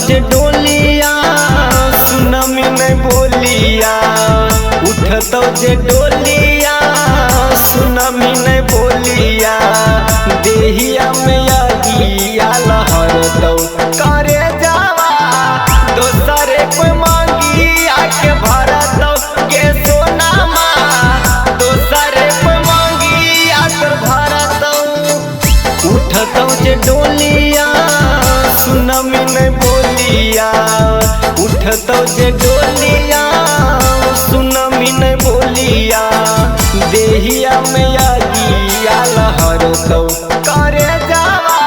जे डोलिया सुनामी नहीं बोलिया, उठतौ जे डोलिया सुनामी नहीं बोलिया, देहिया में आगिया लहरतौ करे जावा दोसरे कोई मांगी आके भरतौ के सोनामा, दोसरे कोई मांगी आकर भरतौ। उठतौ जे डोलिया सुनामी नहीं बोलिया, उठतौ जे डोलिया सुनामी नहीं बोलिया, देहिया में आगिया लहरतौ करे जावा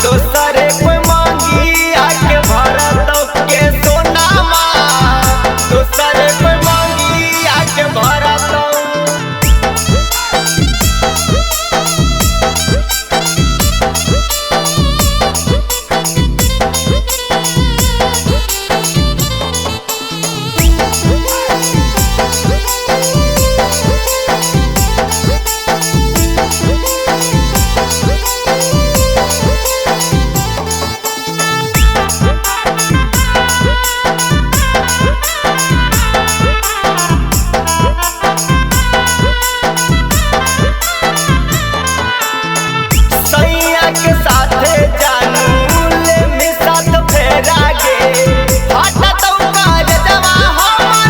दोसरे कोई मांगी आके भरतौ के सोनामा, दोसरे कोई मांगी आके भरतौ। के साथे जानू ले में साथ फेरा गे, हटतौ कारजवा हमर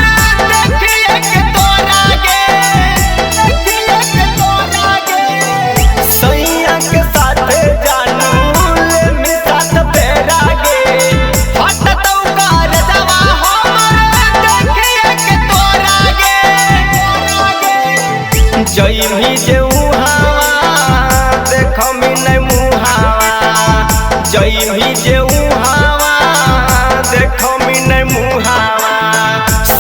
देखिए के तोरा गे, देखिए के तोरा गे। सैया के साथे जानू ले में साथ फेरा गे, हटतौ कारजवा हमर देखिए के तोरा गे। जइमी जे उहावा देखमी नहीं मुहावा, जइमी जे उहावा देखमी नहीं मुहावा,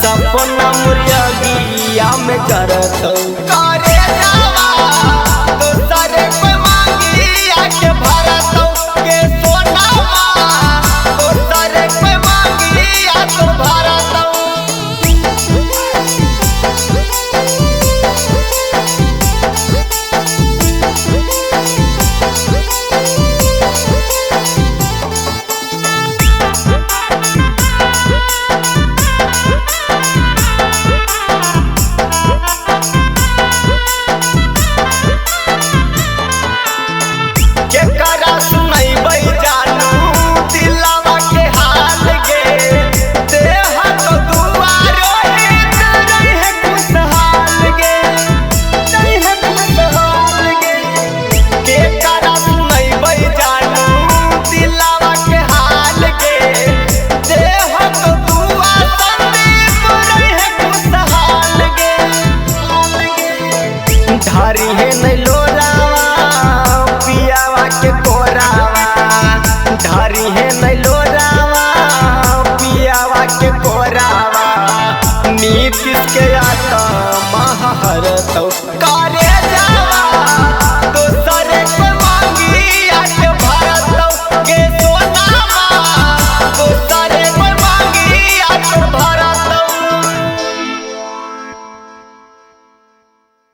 सपना मुर्गिया में करतौ करे जावा दोसरे कोई मांगी आके भरतौ के सोनामा, दोसरे कोई मांगी आके भरतौ। केकरा सुनैबै जानू दिलवा के हाल गे, देह तो दुआरो रहे खुशहाल गे, रहे खुशहाल गे। केकरा सुनैबै जानू दिलवा के हाल गे, देह तो दुआ संदीप रहे खुशहाल गे। धारी है नहीं लोरावा पियावा के कोरावा, धारी है नहीं लोरावा पियावा के कोरावा, नीतीश के आता महरतौ करे